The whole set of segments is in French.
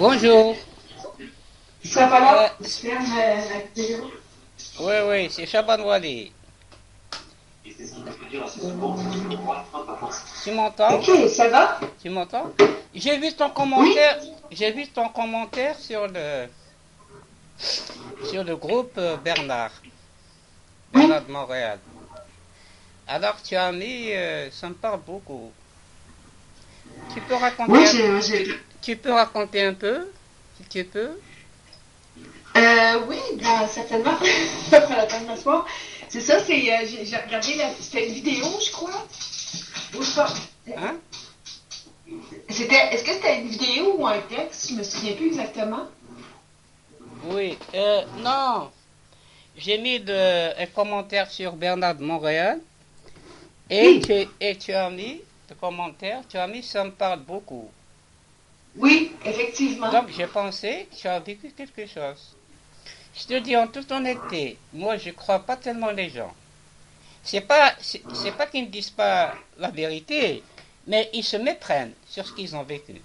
Bonjour. Ça va Euh, là? Je ferme la vidéo. oui, oui, c'est Shaban Wali. Tu m'entends? Ok, ça va? Tu m'entends? J'ai vu ton Oui? commentaire. J'ai vu ton commentaire sur le groupe Bernard. Oui? Bernard de Montréal. Alors tu as mis, ça me parle beaucoup. Tu peux raconter Oui, un, tu peux raconter un peu, si tu peux? oui, ben, certainement. Ça prend la peine de m'asseoir. C'est ça, j'ai regardé c'était une vidéo, je crois. Ou je pense. Hein? Est-ce que c'était une vidéo ou un texte? Je me souviens plus exactement. Oui. Non. J'ai mis un commentaire sur Bernard de Montréal. Et Oui, tu as mis le commentaire, tu as mis ça me parle beaucoup. oui, effectivement. Donc j'ai pensé que tu as vécu quelque chose. Je te dis en toute honnêteté, moi je crois pas tellement les gens. C'est pas qu'ils ne disent pas la vérité, mais ils se méprennent sur ce qu'ils ont vécu.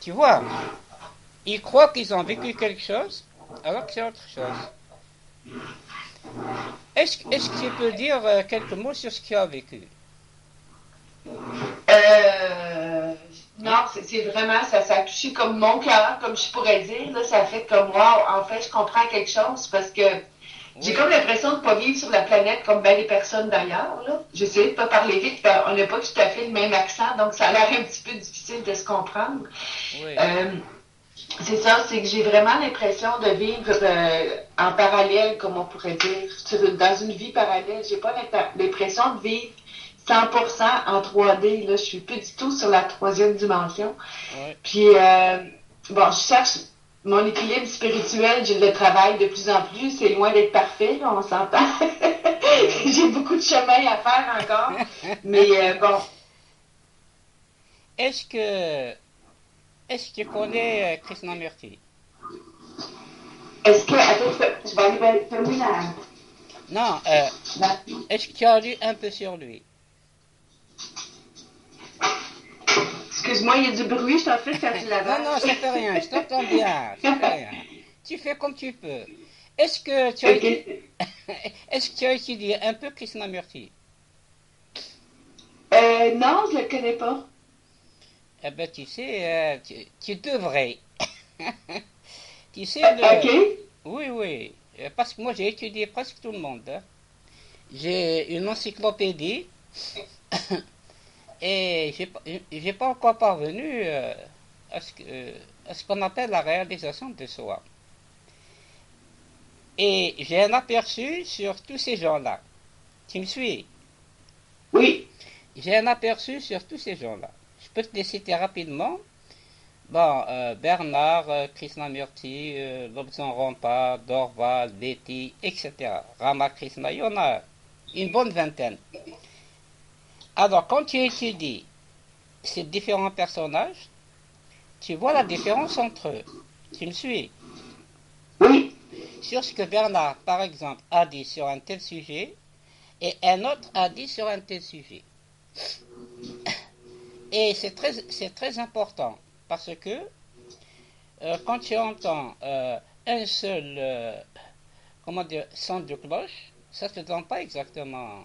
Tu vois, ils croient qu'ils ont vécu quelque chose, alors que c'est autre chose. Est-ce que tu peux dire quelques mots sur ce que tu as vécu? Euh, non, c'est vraiment, ça a touché comme mon cœur, comme je pourrais dire. Là, ça a fait comme, wow, en fait, je comprends quelque chose parce que j'ai Oui, comme l'impression de ne pas vivre sur la planète comme bien les personnes d'ailleurs. Là. J'essaie de pas parler vite, on n'a pas tout à fait le même accent, donc ça a l'air un petit peu difficile de se comprendre. oui, Euh, c'est ça, c'est que j'ai vraiment l'impression de vivre en parallèle, comme on pourrait dire, dans une vie parallèle. J'ai pas l'impression de vivre 100% en 3D. Là, je suis plus du tout sur la troisième dimension. oui. Puis, bon, je cherche mon équilibre spirituel, je le travaille de plus en plus. C'est loin d'être parfait, là, on s'entend. Oui. J'ai beaucoup de chemin à faire encore. Mais bon, Est-ce que Est-ce que tu connais Krishnamurti? est-ce que... Attends, je vais aller fermer Non, la... est-ce que tu as lu un peu sur lui? Excuse-moi, il y a du bruit, je suis en train de faire du Non, non, lavage. ça fait rien, je t'entends bien, ça fait rien. Tu fais comme tu peux. Est-ce que tu as, Ok. étu- Est-ce que tu as étudié un peu Krishnamurti? Non, je le connais pas. Eh ben, tu sais, tu devrais. Tu sais, Ok. oui, oui, parce que moi j'ai étudié presque tout le monde, hein. J'ai une encyclopédie et j'ai pas encore parvenu à ce qu'on appelle la réalisation de soi. Et j'ai un aperçu sur tous ces gens-là. Tu me suis? Oui. J'ai un aperçu sur tous ces gens-là. Je peux te les citer rapidement. Bon, Bernard, Krishnamurti, Lobsang Rampa, Dorval, Betty, etc. Ramakrishna, il y en a une bonne vingtaine. Alors, quand tu étudies ces différents personnages, tu vois la différence entre eux. Tu me suis? Oui. Sur ce que Bernard, par exemple, a dit sur un tel sujet, et un autre a dit sur un tel sujet. Et c'est très important parce que quand tu entends un seul comment dire, son de cloche, ça ne te donne pas exactement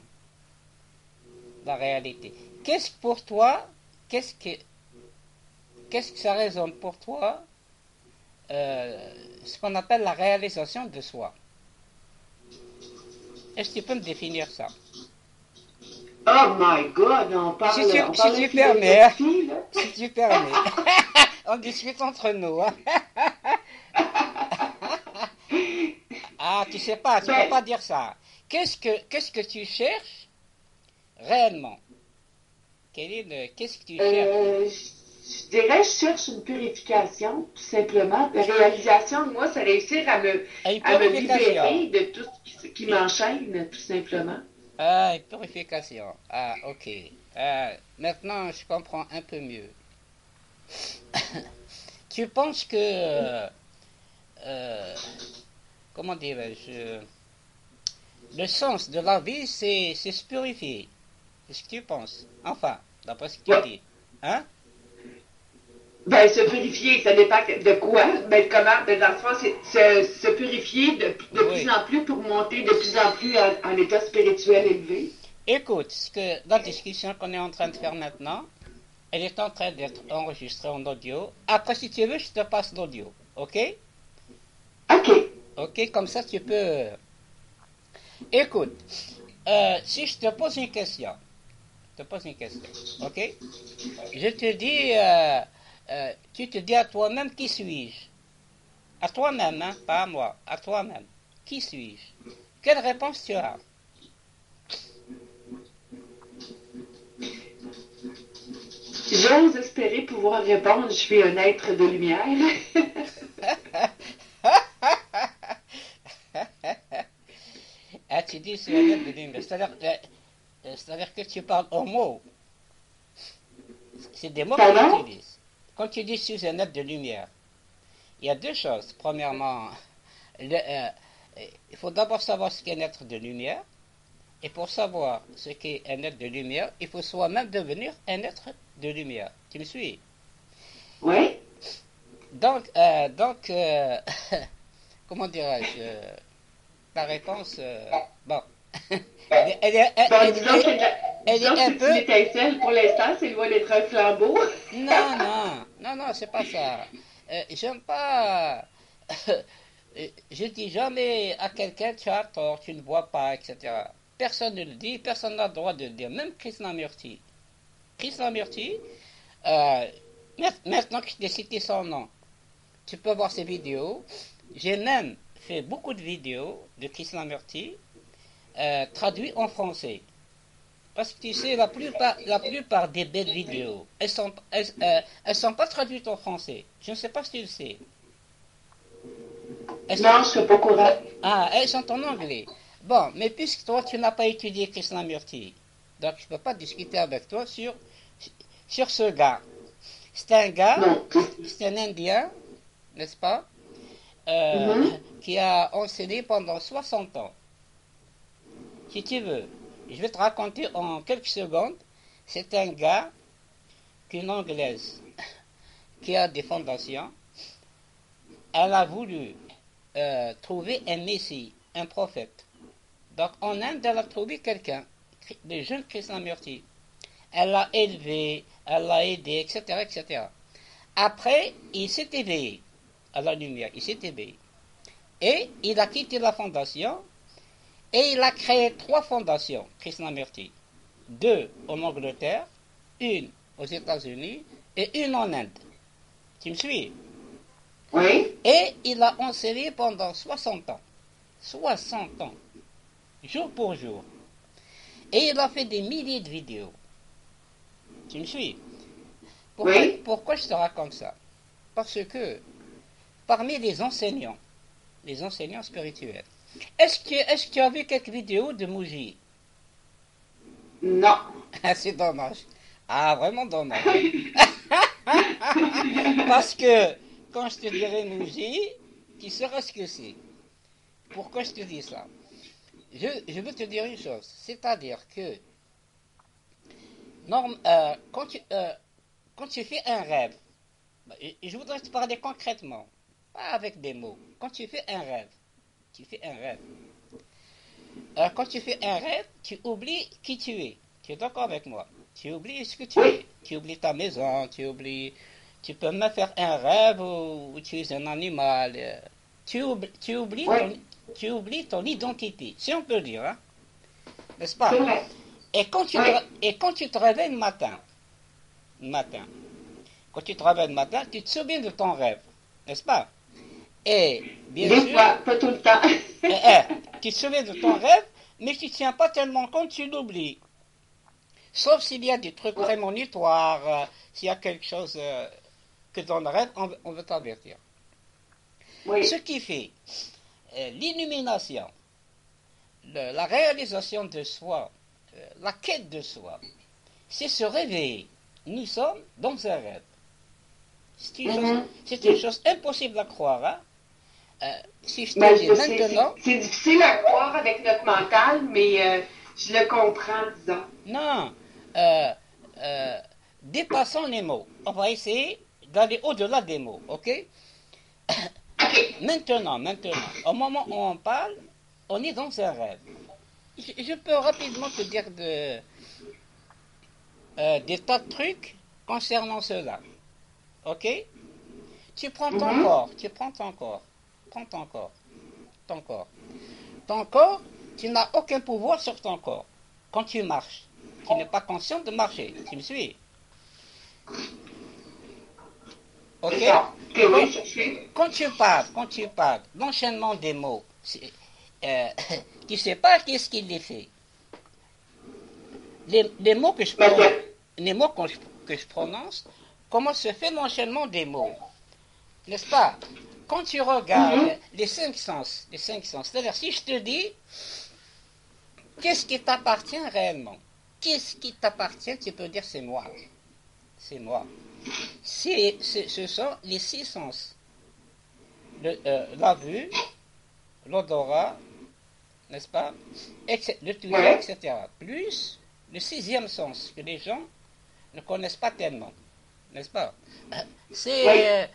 la réalité. Qu'est-ce que pour toi, qu'est-ce que, qu'est-ce que ça résonne pour toi, ce qu'on appelle la réalisation de soi? Est-ce que tu peux me définir ça? Oh my God, on Si parle de tu permets, hein, philosophie, là. si tu permets, on discute entre nous. Hein. Ah, tu peux Ben, pas dire ça. Qu'est-ce que tu cherches réellement? Qu'est-ce que tu cherches? je dirais, je cherche une purification, tout simplement. La réalisation de moi, c'est réussir À une à me purification. libérer de tout ce qui m'enchaîne, tout simplement. Ah, une purification. Ah, ok. Maintenant, je comprends un peu mieux. Tu penses que, euh, comment dirais-je, le sens de la vie, c'est se purifier. C'est ce que tu penses. Enfin, d'après ce que tu Ouais. dis. Hein? Ben, se purifier, ça dépend de quoi. Ben, comment? Ben, dans le fond, c'est se purifier de plus Oui. en plus pour monter de plus en plus en état spirituel élevé. Écoute, ce que la discussion qu'on est en train de faire maintenant, elle est en train d'être enregistrée en audio. Après, si tu veux, je te passe l'audio. OK? OK. OK, comme ça, tu peux... Écoute, si je te pose une question, OK? Je te dis, tu te dis à toi-même, qui suis-je? À toi-même, hein, pas à moi, à toi-même. Qui suis-je? Quelle réponse tu as? J'ose espérer pouvoir répondre, je suis un être de lumière. Ah, tu dis, c'est un être de lumière. C'est-à-dire que tu parles en mots. C'est des mots que tu Pardon? utilises. Quand tu dis, je suis un être de lumière, il y a deux choses. Premièrement, il faut d'abord savoir ce qu'est un être de lumière. Et pour savoir ce qu'est un être de lumière, il faut soi-même devenir un être de lumière. Tu me suis? Oui? Donc, comment dirais-je, la réponse, bon, elle est, Bon, elle disons est que un c'est peu, une étincelle pour l'instant, c'est loin d'être un flambeau. non, c'est pas ça. J'aime pas, je dis jamais à quelqu'un, tu as tort, tu ne vois pas, etc. Personne ne le dit, personne n'a le droit de le dire, même Krishnamurti. Krishnamurti, euh, maintenant que je t'ai cité son nom, tu peux voir ses vidéos. J'ai même fait beaucoup de vidéos de Krishnamurti traduites en français. Parce que tu sais, la plupart des belles vidéos, elles sont pas traduites en français. Je ne sais pas si tu le sais. Elles sont, Non, je suis pas au courant. elles sont en anglais. Bon, mais puisque toi, tu n'as pas étudié Krishnamurti, donc je ne peux pas discuter avec toi sur ce gars. C'est un gars, Non. c'est un Indien, n'est-ce pas, euh, Mhm. qui a enseigné pendant 60 ans. Si tu veux, je vais te raconter en quelques secondes. C'est un gars, qu'une Anglaise, qui a des fondations. Elle a voulu trouver un messie, un prophète. Donc en Inde, elle a trouvé quelqu'un, le jeune Krishnamurti. Elle l'a élevé, elle l'a aidé, etc., etc. Après, il s'est éveillé à la lumière, il s'est éveillé. Et il a quitté la fondation et il a créé trois fondations, Krishnamurti. Deux en Angleterre, une aux États-Unis et une en Inde. Tu me suis? Oui? Et il a enseigné pendant 60 ans. 60 ans, jour pour jour. Et il a fait des milliers de vidéos. Tu me suis? Pourquoi, Oui? pourquoi je te raconte ça? Parce que parmi les enseignants spirituels, est-ce que tu as vu quelques vidéos de Mouji? Non. Ah, c'est dommage. Ah, vraiment dommage. Parce que quand je te dirai Mouji, tu sauras ce que c'est. Pourquoi je te dis ça? Je veux te dire une chose. C'est-à-dire que quand tu fais un rêve, je voudrais te parler concrètement, pas avec des mots. Quand tu fais un rêve, tu fais un rêve. Quand tu fais un rêve, tu oublies qui tu es. Tu es d'accord avec moi? Tu oublies ce que tu Oui? es. Tu oublies ta maison, tu peux même faire un rêve où tu es un animal. Tu oublies, tu oublies Oui? ton, tu oublies ton identité, si on peut dire, hein, n'est-ce C'est pas? vrai. Oui? Et quand tu te réveilles le matin, quand tu te réveilles le matin, tu te souviens de ton rêve, n'est-ce pas? Et bien Des sûr, fois, pas tout le temps. eh, eh, tu te souviens de ton rêve, mais tu ne tiens pas tellement compte, tu l'oublies. Sauf s'il y a des trucs prémonitoires, s'il y a quelque chose que dans le rêve, on veut t'avertir. Ce Oui? qui fait l'illumination, la réalisation de soi, la quête de soi, c'est se réveiller. Nous sommes dans un rêve. C'est une chose, Mhm. c'est une chose impossible à croire. Hein. Si je te Ben, dis je sais, maintenant, c'est difficile à croire avec notre mental, mais je le comprends, disons. non, euh, euh, dépassons les mots. On va essayer d'aller au-delà des mots, ok? Maintenant, au moment où on parle, on est dans un rêve. Je peux rapidement te dire des tas de trucs concernant cela, ok? Tu prends ton corps, prends ton corps. Ton corps, tu n'as aucun pouvoir sur ton corps. Quand tu marches, tu n'es pas conscient de marcher. Tu me suis? Ok? Quand tu parles, l'enchaînement des mots, euh, tu ne sais pas qu'est-ce qu'il les fait. Les mots que je prononce, comment se fait l'enchaînement des mots? N'est-ce pas? Quand tu regardes les cinq sens, c'est-à-dire si je te dis, qu'est-ce qui t'appartient réellement? Qu'est-ce qui t'appartient? Tu peux dire c'est moi. C'est moi. Ce sont les six sens. La vue, l'odorat, n'est-ce pas? Le toucher, etc. Plus le sixième sens que les gens ne connaissent pas tellement. N'est-ce pas? C'est,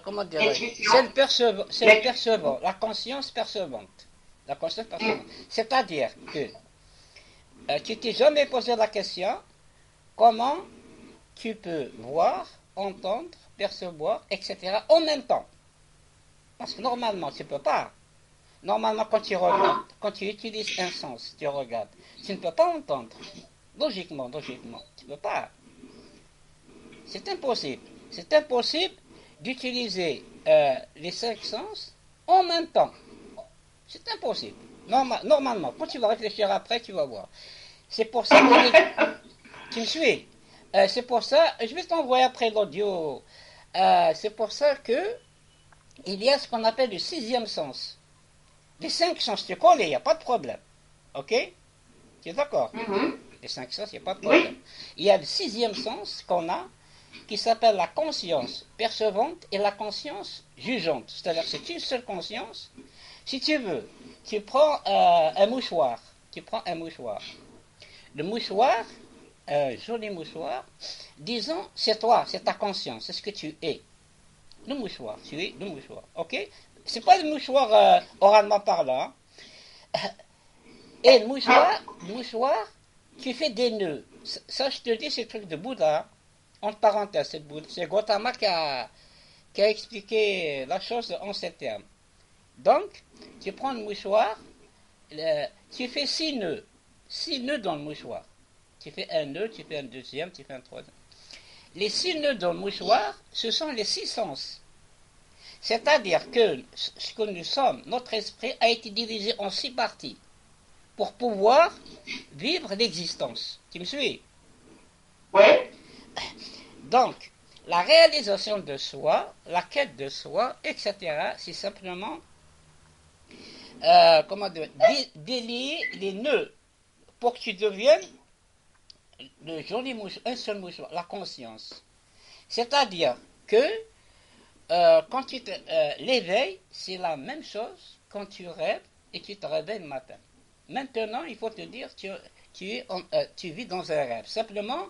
comment dire, c'est le percevant, la conscience percevante. La conscience percevante. C'est-à-dire que tu t'es jamais posé la question comment tu peux voir, entendre, percevoir, etc. en même temps. Parce que normalement, tu ne peux pas. Normalement, quand tu regardes, quand tu utilises un sens, tu regardes, tu ne peux pas entendre. Logiquement, tu ne peux pas. C'est impossible. C'est impossible d'utiliser les cinq sens en même temps. C'est impossible. Normalement, quand tu vas réfléchir après, tu vas voir. C'est pour ça que tu me suis. C'est pour ça, je vais t'envoyer après l'audio. C'est pour ça que il y a ce qu'on appelle le sixième sens. Les cinq sens, tu connais, il n'y a pas de problème. Ok? Tu es d'accord? Les cinq sens, il n'y a pas de problème. Il y a le sixième sens qu'on a, qui s'appelle la conscience percevante et la conscience jugeante. C'est-à-dire que c'est une seule conscience. Si tu veux, tu prends un mouchoir. Le mouchoir, joli mouchoir, disons, c'est toi, c'est ta conscience, c'est ce que tu es. Le mouchoir, tu es le mouchoir, ok? C'est pas le mouchoir oralement parlant. Et le mouchoir, tu fais des nœuds. Ça, je te dis, c'est le truc de Bouddha. Entre parenthèses, c'est Gautama qui a expliqué la chose en ces termes. Donc, tu prends le mouchoir, tu fais 6 nœuds dans le mouchoir. Tu fais un nœud, tu fais un deuxième, tu fais un troisième. Les 6 nœuds dans le mouchoir, ce sont les 6 sens. C'est-à-dire que ce que nous sommes, notre esprit a été divisé en 6 parties pour pouvoir vivre l'existence. Tu me suis? Oui. Donc, la réalisation de soi, la quête de soi, etc., c'est simplement délier les nœuds pour que tu deviennes le joli mouchoir, un seul mouchoir, la conscience. C'est-à-dire que quand tu l'éveil, c'est la même chose quand tu rêves et tu te réveilles le matin. Maintenant, il faut te dire, tu vis dans un rêve. Simplement,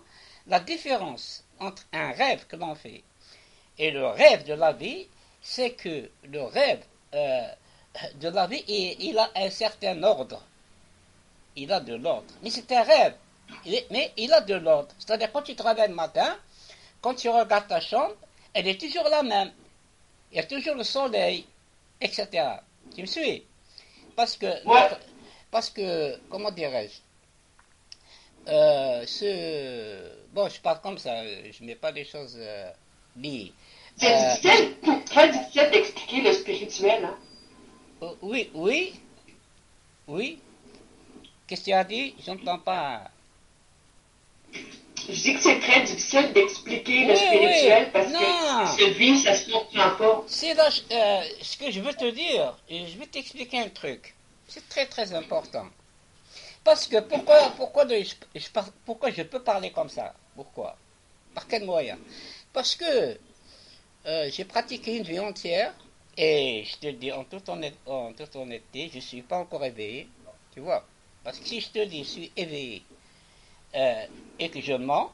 la différence entre un rêve que l'on fait et le rêve de la vie, c'est que le rêve de la vie, il a un certain ordre. Il a de l'ordre. Mais c'est un rêve. Mais il a de l'ordre. C'est-à-dire, quand tu te réveilles le matin, quand tu regardes ta chambre, elle est toujours la même. Il y a toujours le soleil, etc. Tu me suis? Parce que comment dirais-je, bon, je parle comme ça, je ne mets pas des choses liées. C'est très difficile d'expliquer le spirituel. Hein? Oui. Qu'est-ce que tu as dit? Je n'entends pas. Je dis que c'est très difficile d'expliquer le spirituel parce que ça se vit, ça se comprend pas. C'est là, ce que je veux te dire, et je vais t'expliquer un truc. C'est très très important. Parce que pourquoi je peux parler comme ça? Pourquoi? Par quel moyen? Parce que j'ai pratiqué une vie entière et je te dis en toute honnêteté, je ne suis pas encore éveillé. Tu vois? Parce que si je te dis je suis éveillé et que je mens,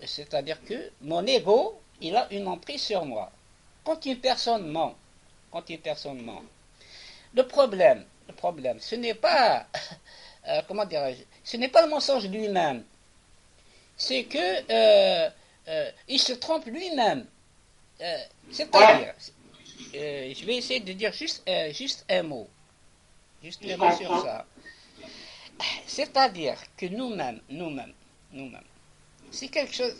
c'est-à-dire que mon ego il a une emprise sur moi. Quand une personne ment, le problème, ce n'est pas, comment dirais-je, ce n'est pas le mensonge lui-même, c'est que il se trompe lui-même. Ouais, C'est-à-dire, je vais essayer de dire juste un mot, je sur comprends. ça. C'est-à-dire que nous-mêmes, c'est quelque chose.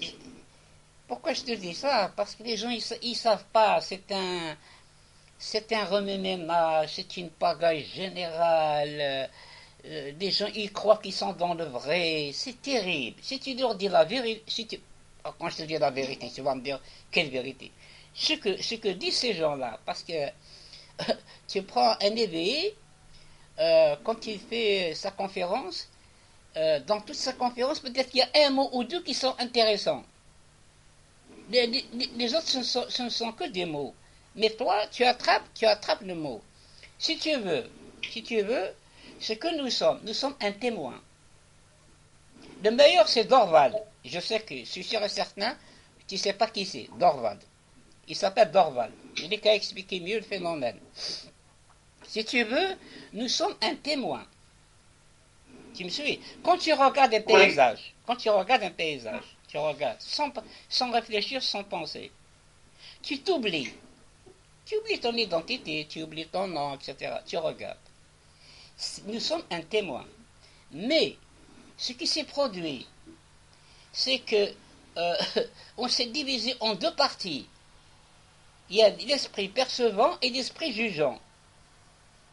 Pourquoi je te dis ça? Parce que les gens ils savent pas. C'est un remue-ménage, c'est une pagaille générale. Les gens ils croient qu'ils sont dans le vrai. C'est terrible. Si tu leur dis la vérité, quand je te dis la vérité, tu vas me dire quelle vérité. Ce que disent ces gens-là, parce que tu prends un éveillé, quand il fait sa conférence, dans toute sa conférence, peut-être qu'il y a un mot ou deux qui sont intéressants. Les autres, ce ne sont que des mots. Mais toi, tu attrapes le mot. Si tu veux, si tu veux, ce que nous sommes un témoin. Le meilleur, c'est Dorval. Je sais que, je suis sûr et certain, tu ne sais pas qui c'est, Dorval. Il s'appelle Dorval. Je n'ai qu'à expliquer mieux le phénomène. Si tu veux, nous sommes un témoin. Tu me suis? Oui, Quand tu regardes un paysage, tu regardes sans réfléchir, sans penser. Tu t'oublies. Tu oublies ton identité, tu oublies ton nom, etc. Tu regardes. Nous sommes un témoin. Mais ce qui s'est produit, c'est que euh, on s'est divisé en deux parties. Il y a l'esprit percevant et l'esprit jugeant.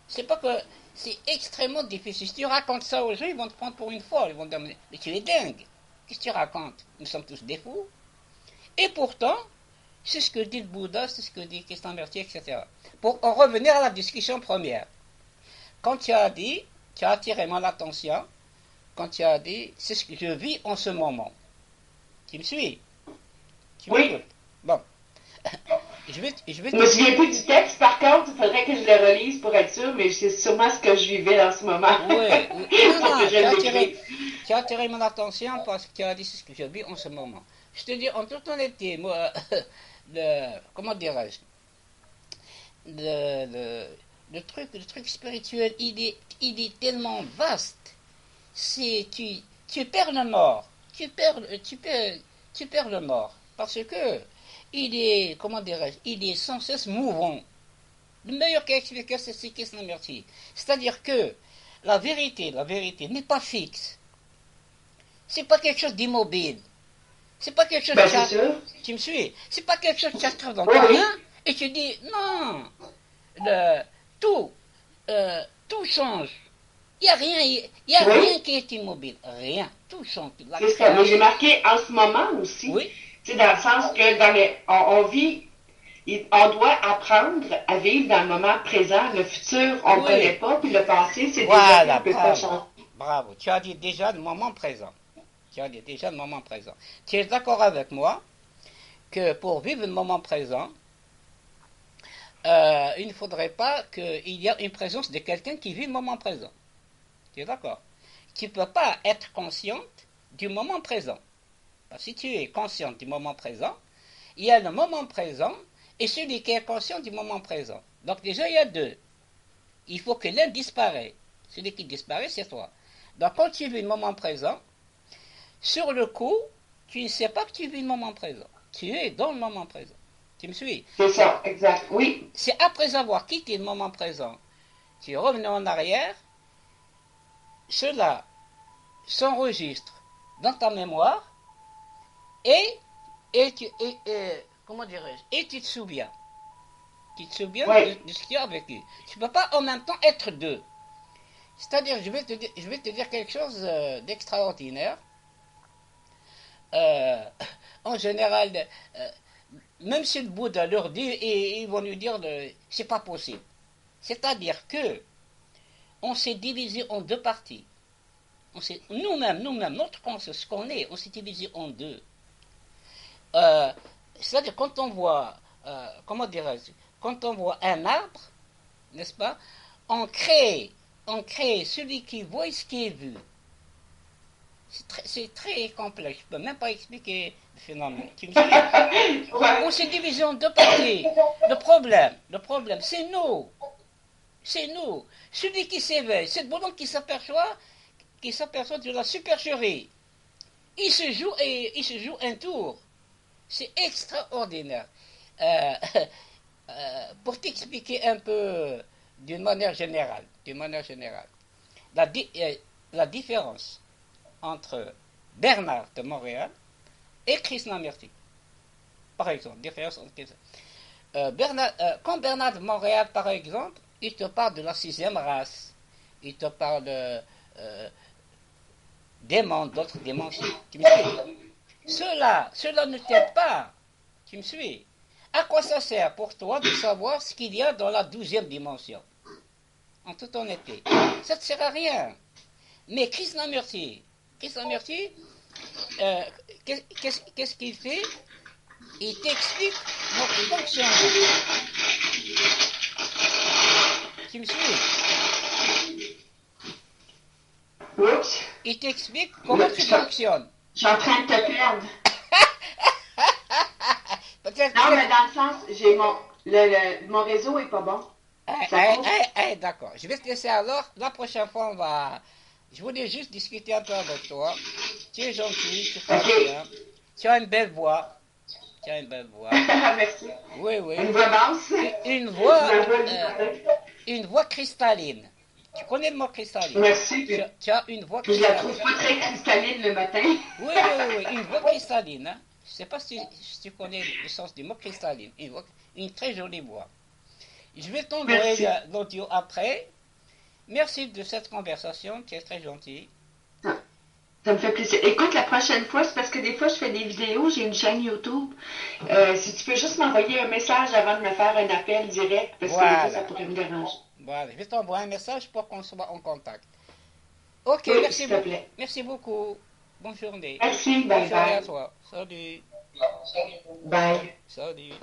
C'est pas que c'est extrêmement difficile. Si tu racontes ça aux gens, ils vont te prendre pour une folle. Ils vont te dire, mais tu es dingue. Qu'est-ce que tu racontes? Nous sommes tous des fous. Et pourtant, c'est ce que dit le Bouddha, c'est ce que dit Krishnamurti, etc. Pour en revenir à la discussion première. Quand tu as attiré mon attention, quand tu as dit, c'est ce que je vis en ce moment. Tu me suis? Tu oui. m'écoutes? Bon, je vais Je te me dire. souviens plus du texte, par contre, il faudrait que je le relise pour être sûr, mais c'est sûrement ce que je vivais en ce moment Oui, non, pour que non, je l'écrive. tu as attiré mon attention parce que tu as dit c'est ce que je vis en ce moment. Je te dis en toute honnêteté, moi, comment dirais-je, le, le, le truc spirituel, il est tellement vaste. C'est, tu perds le nord. Tu perds le nord. Parce que il est, comment dirais-je, il est sans cesse mouvant. Le meilleur cas expliqué, c'est Krishnamurti. C'est-à-dire que la vérité n'est pas fixe. C'est pas quelque chose d'immobile. C'est pas quelque chose Ben, c'est sûr. tu me suis? C'est pas quelque chose que tu attrapes dans Oui, ta main oui. et tu dis non. Le, tout, tout change. Il y a rien Oui, qui est immobile. Rien. Tout change. La c'est ça. Mais j'ai création. marqué en ce moment aussi, Oui, tu sais, dans le sens que on vit, on doit apprendre à vivre dans le moment présent. Le futur, on ne le connaît oui. pas, puis le passé, c'est déjà fait, on Voilà, ne peut pas bravo. changer. Bravo. Tu as dit déjà le moment présent. Tu as dit déjà le moment présent. Tu es d'accord avec moi que pour vivre le moment présent, il ne faudrait pas qu'il y ait une présence de quelqu'un qui vit le moment présent. Tu es d'accord? Tu ne peux pas être consciente du moment présent. Parce que si tu es consciente du moment présent, il y a le moment présent et celui qui est conscient du moment présent. Donc déjà, il y a deux. Il faut que l'un disparaisse. Celui qui disparaît, c'est toi. Donc quand tu vis le moment présent, sur le coup, tu ne sais pas que tu vis le moment présent. Tu es dans le moment présent. Tu me suis? C'est ça, exact. Oui, C'est après avoir quitté le moment présent, tu es revenu en arrière, cela s'enregistre dans ta mémoire et, comment dirais-je, et tu te souviens. Tu te souviens oui. de ce que tu as vécu. Tu ne peux pas en même temps être deux. C'est-à-dire, je vais te dire quelque chose d'extraordinaire. Euh, en général, euh, même si le Bouddha leur dit, et ils vont lui dire, c'est pas possible. C'est-à-dire que on s'est divisé en deux parties. Nous-mêmes, notre conscience, ce qu'on est, on s'est divisé en deux. Euh, C'est-à-dire quand on voit, comment dirais-je, quand on voit un arbre, n'est-ce pas, on crée celui qui voit ce qui est vu. C'est très complexe. Je ne peux même pas expliquer le phénomène. Tu me suis? Ouais. On se divise en deux parties. Le problème, c'est nous. C'est nous. Celui qui s'éveille, c'est le bonhomme qui s'aperçoit de la supercherie. Il se joue un tour. C'est extraordinaire. Euh, pour t'expliquer un peu d'une manière générale, la, la différence entre Bernard de Montréal et Krishnamurti, par exemple, quand Bernard de Montréal, par exemple, il te parle de la sixième race, il te parle des mondes, d'autres dimensions. Tu me suis? Cela ne t'aide pas. Tu me suis? À quoi ça sert pour toi de savoir ce qu'il y a dans la 12e dimension? En toute honnêteté, ça ne sert à rien. Mais Krishnamurti, qu'est-ce qu'il fait? Il t'explique notre fonctionnement. Tu me suis? Oups. Il t'explique comment tu fonctionnes. Je suis en train de te perdre. Non, mais dans le sens, j'ai mon réseau est pas bon. D'accord. Je vais te laisser alors. La prochaine fois, je voulais juste discuter un peu avec toi. Tu es gentil, tu parles bien. Tu as une belle voix. Merci. Oui. Une voix basse. Une voix cristalline. Tu connais le mot cristalline? Merci. Tu as une voix cristalline. Je la cristalline. trouve pas très cristalline le matin. Oui. Une voix cristalline. Hein? Je ne sais pas si tu connais le sens du mot cristalline. Une très jolie voix. Je vais t'envoyer l'audio après. Merci de cette conversation, tu es très gentil. Ça me fait plaisir. Écoute, la prochaine fois, c'est parce que des fois, je fais des vidéos, j'ai une chaîne YouTube. Si tu peux juste m'envoyer un message avant de me faire un appel direct, parce que des fois, ça pourrait me déranger. Voilà, je vais t'envoyer un message pour qu'on soit en contact. Ok, oui, merci beaucoup. Merci beaucoup. Bonne journée. Merci, bye bye. Bonne journée à toi. Salut. Bye. Salut.